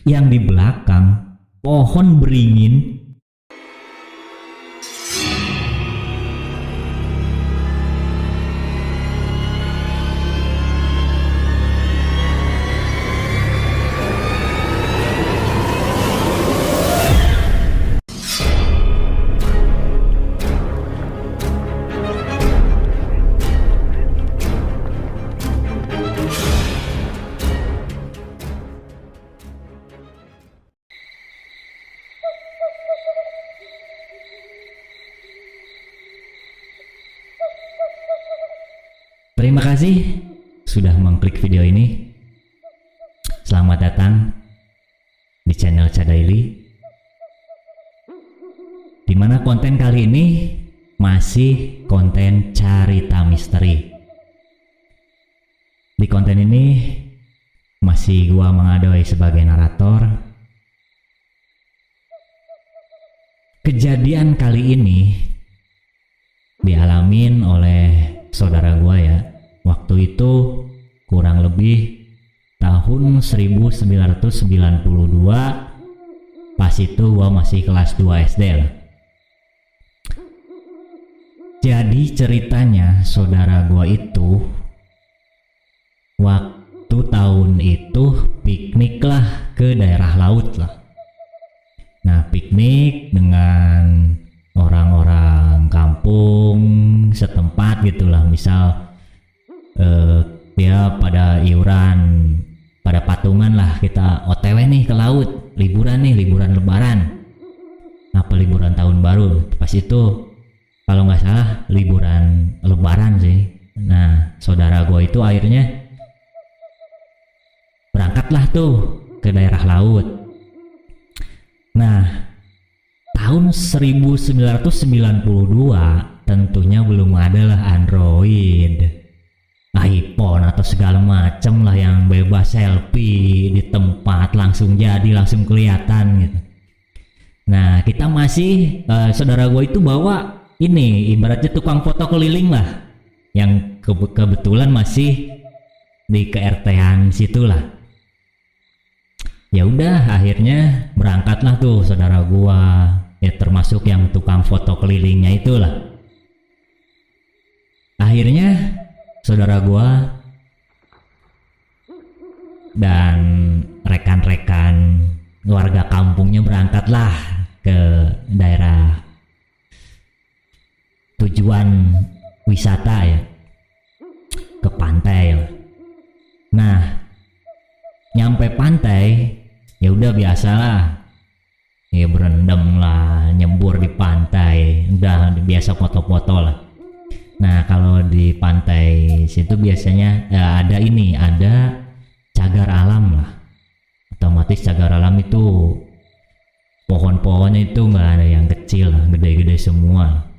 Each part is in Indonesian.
yang di belakang pohon beringin. Terima kasih sudah mengklik video ini. Selamat datang di channel Cadaily, dimana konten kali ini masih konten cerita misteri. Di konten ini masih gua mengadoi sebagai narator. Kejadian kali ini dialamin oleh saudara gua ya. Waktu itu kurang lebih tahun 1992, pas itu gua masih kelas 2 SD lah. Jadi ceritanya saudara gua itu waktu tahun itu piknik lah ke daerah laut lah. Nah, piknik dengan orang-orang kampung setempat gitulah. Misal dia pada iuran, pada patungan lah, kita OTW nih ke laut, liburan nih, liburan lebaran apa liburan tahun baru. Pas itu kalau nggak salah liburan lebaran sih. Nah, saudara gue itu akhirnya berangkatlah tuh ke daerah laut. Nah, tahun 1992 tentunya belum ada lah Android, iPhone atau segala macem lah yang bebas selfie di tempat langsung jadi, langsung kelihatan gitu. Nah, kita masih saudara gue itu bawa ini ibaratnya tukang foto keliling lah, yang kebetulan masih di ke-RT-an situlah. Ya udah, akhirnya berangkatlah tuh saudara gue, ya termasuk yang tukang foto kelilingnya itulah. Akhirnya saudara gua dan rekan-rekan warga kampungnya berangkatlah ke daerah tujuan wisata ya, ke pantai. Nah, nyampe pantai ya udah biasalah, ya berendam lah, nyembur di pantai, udah biasa foto-foto lah. Nah, kalau di pantai situ biasanya ada cagar alam lah. Otomatis cagar alam itu pohon-pohonnya itu nggak ada yang kecil, gede-gede semua.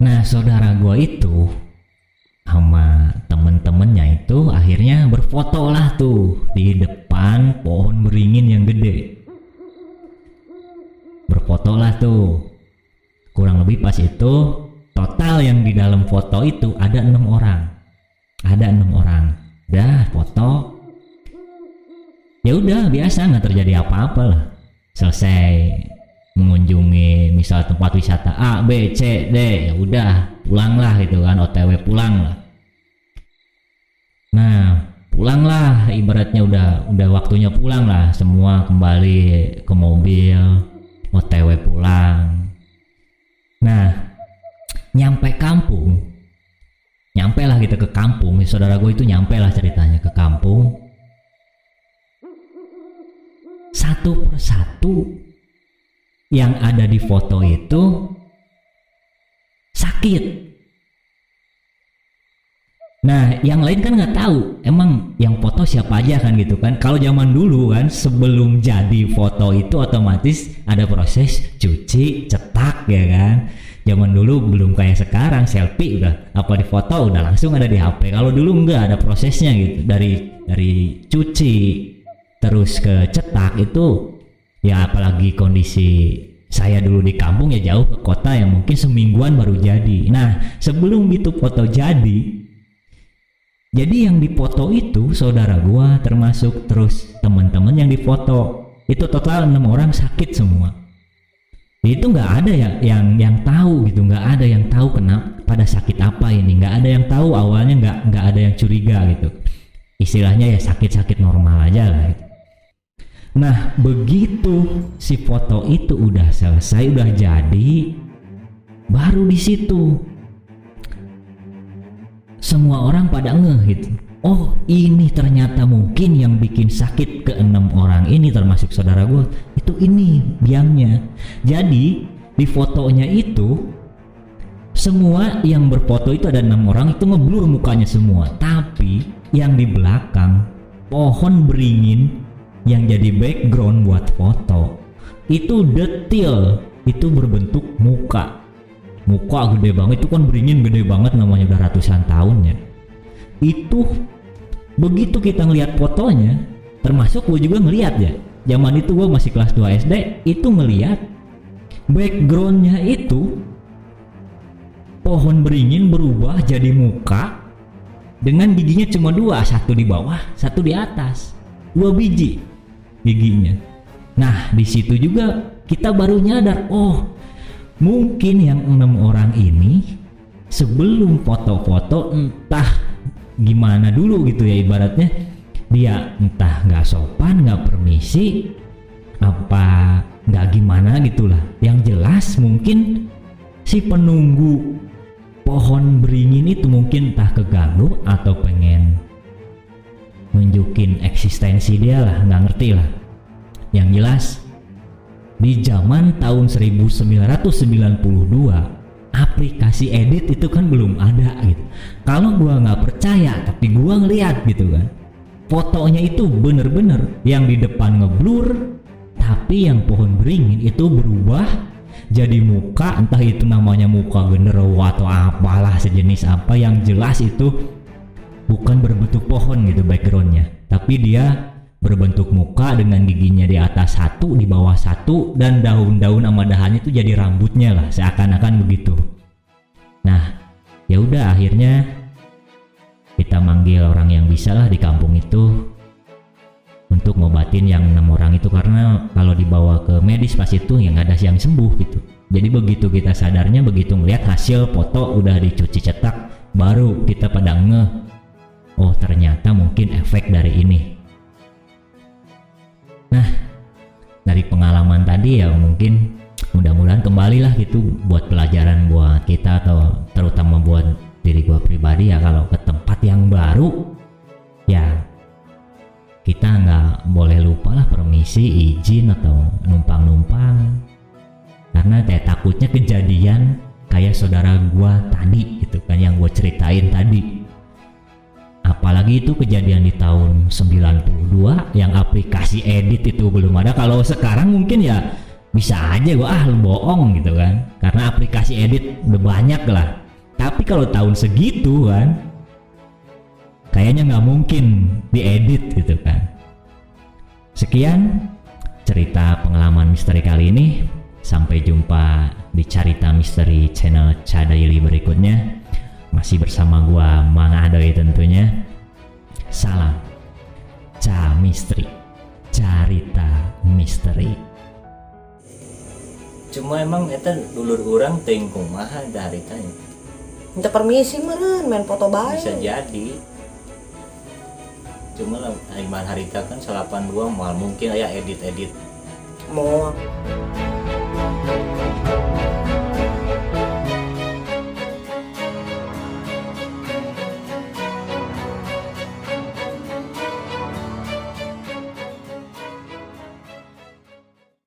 Nah, saudara gua itu sama temen-temennya itu akhirnya berfoto lah tuh di depan pohon beringin yang gede. Berfoto lah tuh. Kurang lebih pas itu total yang di dalam foto itu ada 6 orang. Udah foto. Ya udah biasa, nggak terjadi apa-apa lah. Selesai mengunjungi misal tempat wisata A, B, C, D, ya udah pulang lah gitu kan, OTW pulang lah. Nah, pulang lah, ibaratnya udah waktunya pulang lah. Semua kembali ke mobil, OTW pulang. Nah, nyampe lah kita ke kampung. Saudara gue itu nyampe lah ceritanya ke kampung. Satu persatu yang ada di foto itu sakit. Nah, yang lain kan nggak tahu emang yang foto siapa aja kan gitu kan. Kalau zaman dulu kan, sebelum jadi foto itu otomatis ada proses cuci, cetak ya kan. Zaman dulu belum kayak sekarang, selfie udah apa di foto udah langsung ada di HP. Kalau dulu enggak, ada prosesnya gitu, dari cuci terus ke cetak itu ya. Apalagi kondisi saya dulu di kampung ya, jauh ke kota yang mungkin semingguan baru jadi. Nah, sebelum itu foto jadi yang dipoto itu saudara gua termasuk terus teman-teman yang difoto. Itu total 6 orang sakit semua. Itu nggak ada yang tahu gitu, nggak ada yang tahu kenapa pada sakit apa ini, nggak ada yang tahu awalnya, nggak ada yang curiga gitu. Istilahnya ya sakit-sakit normal aja lah. Gitu. Nah begitu si foto itu udah selesai, udah jadi, baru di situ semua orang pada ngeh gitu. Oh ini ternyata mungkin yang bikin sakit ke 6 orang ini termasuk saudara gue itu ini biangnya. Jadi di fotonya itu semua yang berfoto itu ada 6 orang itu ngeblur mukanya semua, tapi yang di belakang pohon beringin yang jadi background buat foto itu detail, itu berbentuk muka gede banget. Itu kan beringin gede banget, namanya udah ratusan tahun ya. Itu begitu kita ngelihat fotonya, termasuk gue juga ngelihat ya, zaman itu gue masih kelas 2 SD, itu ngelihat backgroundnya itu pohon beringin berubah jadi muka dengan giginya cuma 2, satu di bawah satu di atas, 2 biji giginya. Nah di situ juga kita baru nyadar, oh mungkin yang 6 orang ini sebelum foto-foto entah gimana dulu gitu ya, ibaratnya dia entah nggak sopan, nggak permisi, apa nggak gimana gitulah. Yang jelas mungkin si penunggu pohon beringin itu mungkin entah keganggu atau pengen nunjukin eksistensi dia lah, nggak ngerti lah. Yang jelas di zaman tahun 1992 aplikasi edit itu kan belum ada gitu. Kalau gua nggak percaya tapi gua ngeliat gitu kan, fotonya itu bener-bener yang di depan ngeblur, tapi yang pohon beringin itu berubah jadi muka, entah itu namanya muka genderuwo atau apalah sejenis apa. Yang jelas itu bukan berbentuk pohon gitu backgroundnya, tapi dia berbentuk muka dengan giginya di atas satu, di bawah satu, dan daun-daun sama dahannya itu jadi rambutnya lah, seakan-akan begitu. Nah ya udah akhirnya kita manggil orang yang bisa lah di kampung itu untuk ngobatin yang 6 orang itu, karena kalau dibawa ke medis pas itu ya nggak ada yang sembuh gitu. Jadi begitu kita sadarnya, begitu ngeliat hasil foto udah dicuci cetak, baru kita pada ngeh, oh ternyata mungkin efek dari ini. Nah dari pengalaman tadi ya mungkin mudah-mudahan kembalilah gitu buat pelajaran buat kita, atau terutama buat diri gua pribadi ya, kalau ke tempat yang baru ya kita nggak boleh lupa lah permisi, izin, atau numpang-numpang, karena takutnya kejadian kayak saudara gua tadi gitu kan, yang gua ceritain tadi. Apalagi itu kejadian di tahun 92 yang aplikasi edit itu belum ada. Kalau sekarang mungkin ya bisa aja gua lu bohong gitu kan, karena aplikasi edit udah banyak lah. Tapi kalau tahun segitu kan kayaknya nggak mungkin diedit gitu kan. Sekian cerita pengalaman misteri kali ini. Sampai jumpa di Carita Misteri channel Ca Daily berikutnya. Masih bersama gua Mang Adoy tentunya. Salam Ca Misteri, Carita Misteri. Cuma emang eta dulur orang teuing kumaha da haritanya. Minta permisi meureun main foto bae. Bisa jadi. Cuma lah iman harita kan 82 mal mungkin aya edit-edit. Moal.